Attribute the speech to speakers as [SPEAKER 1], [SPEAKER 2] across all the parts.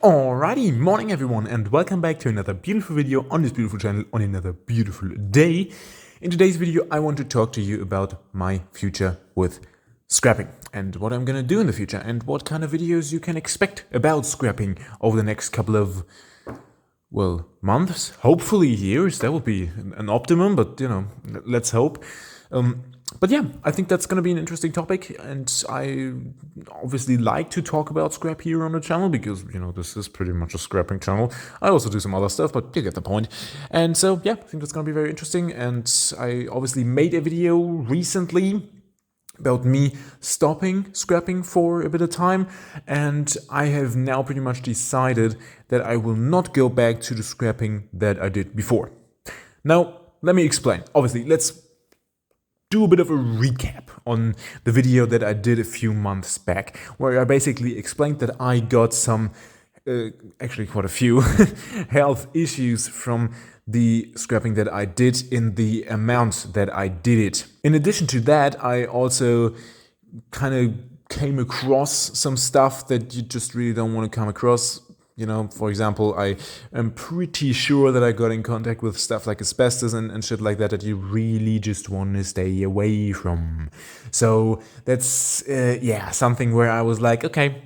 [SPEAKER 1] Alrighty, morning everyone, and welcome back to another beautiful video on this beautiful channel on another beautiful day. In today's video, I want to talk to you about my future with scrapping and what I'm gonna do in the future and what kind of videos you can expect about scrapping over the next couple of, well, months, hopefully years. That would be an optimum, but let's hope. But yeah, I think that's going to be an interesting topic, and I obviously like to talk about scrap here on the channel because, this is pretty much a scrapping channel. I also do some other stuff, but you get the point. And so, yeah, I think that's going to be very interesting, and I obviously made a video recently about me stopping scrapping for a bit of time, and I have now pretty much decided that I will not go back to the scrapping that I did before. Now, let me explain. Obviously, let's do a bit of a recap on the video that I did a few months back, where I basically explained that I got some, actually quite a few, health issues from the scrapping that I did in the amount that I did it. In addition to that, I also kind of came across some stuff that you just really don't want to come across. For example, I am pretty sure that I got in contact with stuff like asbestos and shit like that you really just want to stay away from. So that's, something where I was like, okay,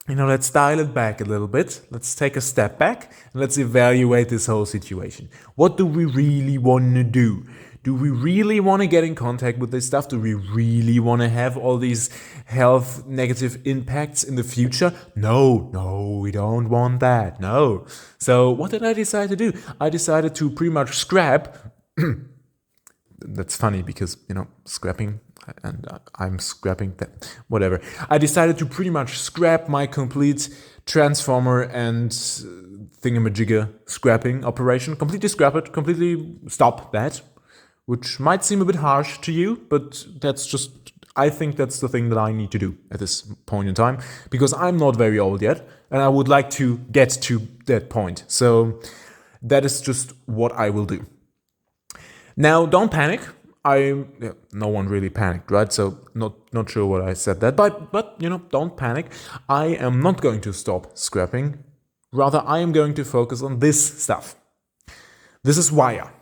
[SPEAKER 1] let's dial it back a little bit. Let's take a step back and let's evaluate this whole situation. What do we really want to do? Do we really want to get in contact with this stuff? Do we really want to have all these health negative impacts in the future? No, we don't want that. No. So what did I decide to do? I decided to pretty much scrap. That's funny because, scrapping, and I'm scrapping that, whatever. I decided to pretty much scrap my complete transformer and thingamajigger scrapping operation. Completely scrap it, completely stop that. Which might seem a bit harsh to you, but I think that's the thing that I need to do at this point in time, because I'm not very old yet, and I would like to get to that point. So that is just what I will do. Now, don't panic. No one really panicked, right? So not sure what I said that, but don't panic. I am not going to stop scrapping. Rather, I am going to focus on this stuff. This is wire.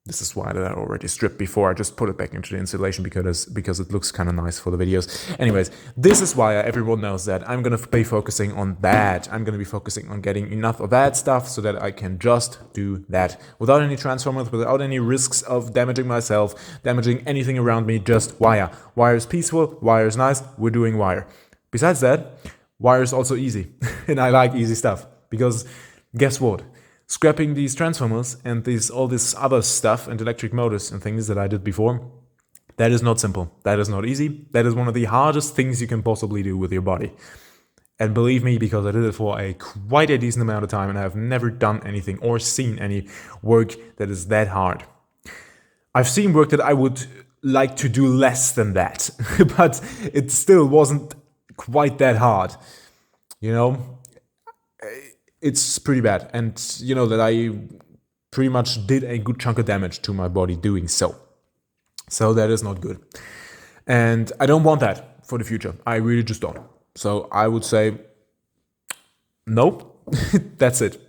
[SPEAKER 1] This is why that I already stripped before. I just put it back into the insulation because it looks kind of nice for the videos. Anyways, this is why everyone knows that I'm going to be focusing on that. I'm going to be focusing on getting enough of that stuff so that I can just do that without any transformers, without any risks of damaging myself, damaging anything around me, just wire. Wire is peaceful, wire is nice, we're doing wire. Besides that, wire is also easy. And I like easy stuff because guess what? Scrapping these transformers and all this other stuff and electric motors and things that I did before, that is not simple. That is not easy. That is one of the hardest things you can possibly do with your body. And believe me, because I did it for quite a decent amount of time and I have never done anything or seen any work that is that hard. I've seen work that I would like to do less than that, but it still wasn't quite that hard. It's pretty bad, and that I pretty much did a good chunk of damage to my body doing so. So that is not good, and I don't want that for the future. I really just don't. So I would say, nope, that's it.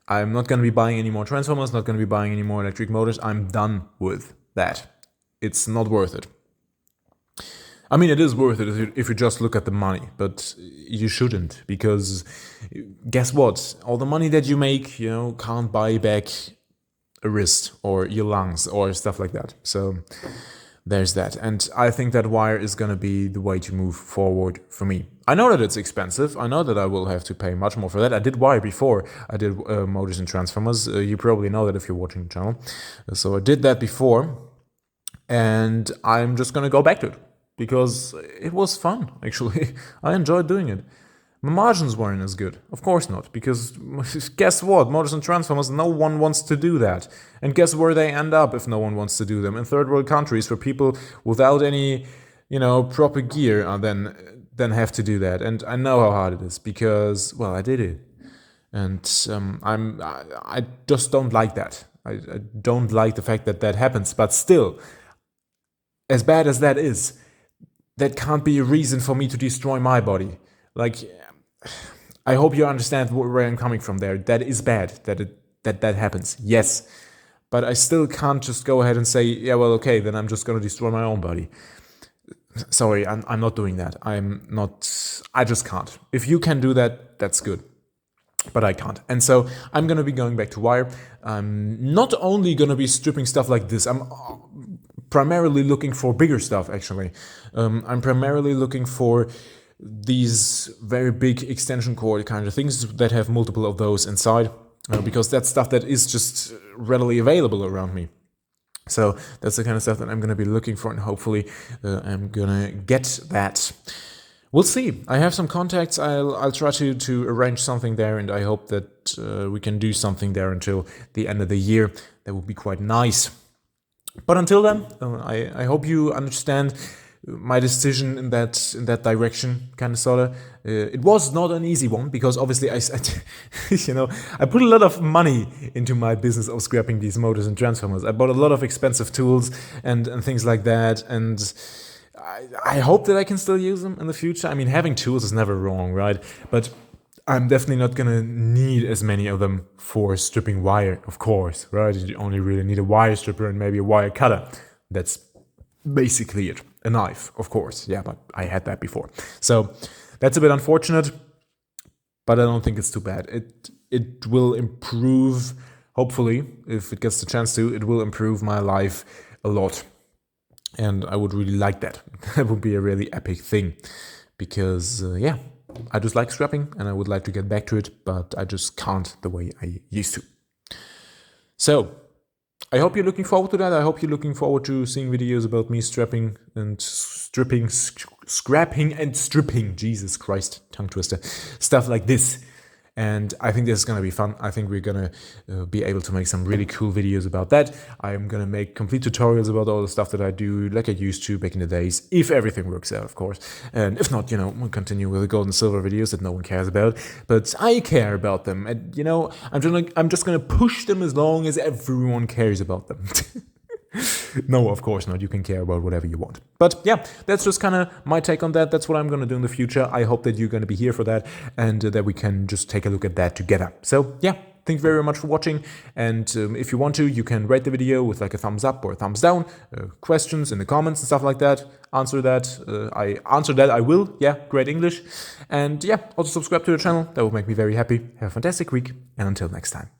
[SPEAKER 1] I'm not going to be buying any more transformers, not going to be buying any more electric motors. I'm done with that. It's not worth it. I mean, it is worth it if you just look at the money, but you shouldn't, because guess what? All the money that you make, can't buy back a wrist or your lungs or stuff like that. So there's that. And I think that wire is going to be the way to move forward for me. I know that it's expensive. I know that I will have to pay much more for that. I did wire before. I did motors and transformers. You probably know that if you're watching the channel. So I did that before, and I'm just going to go back to it. Because it was fun, actually. I enjoyed doing it. My margins weren't as good. Of course not, because guess what? Motors and transformers, no one wants to do that. And guess where they end up if no one wants to do them? In third world countries where people without any, proper gear then have to do that. And I know how hard it is because, well, I did it. And I just don't like that. I don't like the fact that happens. But still, as bad as that is, that can't be a reason for me to destroy my body. Like, I hope you understand where I'm coming from there. That is bad that happens. Yes. But I still can't just go ahead and say, yeah, well, okay, then I'm just going to destroy my own body. Sorry, I'm not doing that. I just can't. If you can do that, that's good. But I can't. And so I'm going to be going back to wire. I'm not only going to be stripping stuff like this, I'm primarily looking for bigger stuff, actually. I'm primarily looking for these very big extension cord kind of things that have multiple of those inside, because that's stuff that is just readily available around me. So that's the kind of stuff that I'm going to be looking for, and hopefully I'm going to get that. We'll see. I have some contacts. I'll try to arrange something there, and I hope that we can do something there until the end of the year. That would be quite nice. But until then, I hope you understand my decision in that direction, kind of sorta. It was not an easy one, because obviously I put a lot of money into my business of scrapping these motors and transformers. I bought a lot of expensive tools and things like that, and I hope that I can still use them in the future. I mean, having tools is never wrong, right? But I'm definitely not gonna need as many of them for stripping wire, of course, right? You only really need a wire stripper and maybe a wire cutter. That's basically it. A knife, of course. Yeah, but I had that before. So that's a bit unfortunate, but I don't think it's too bad. It will improve, hopefully, if it gets the chance to, it will improve my life a lot. And I would really like that. That would be a really epic thing. Because, yeah, I just like scrapping and I would like to get back to it, but I just can't the way I used to. So I hope you're looking forward to that. I hope you're looking forward to seeing videos about me scrapping and stripping, Jesus Christ, tongue twister, stuff like this. And I think this is going to be fun. I think we're going to be able to make some really cool videos about that. I'm going to make complete tutorials about all the stuff that I do like I used to back in the days, if everything works out, of course. And if not, we'll continue with the gold and silver videos that no one cares about. But I care about them. And, I'm just going to push them as long as everyone cares about them. No, of course not. You can care about whatever you want. But yeah, that's just kind of my take on that. That's what I'm going to do in the future. I hope that you're going to be here for that, and that we can just take a look at that together. So yeah, thank you very much for watching. And if you want to, you can rate the video with like a thumbs up or a thumbs down, questions in the comments and stuff like that. Answer that. I will. Yeah, great English. And yeah, also subscribe to the channel. That will make me very happy. Have a fantastic week, and until next time.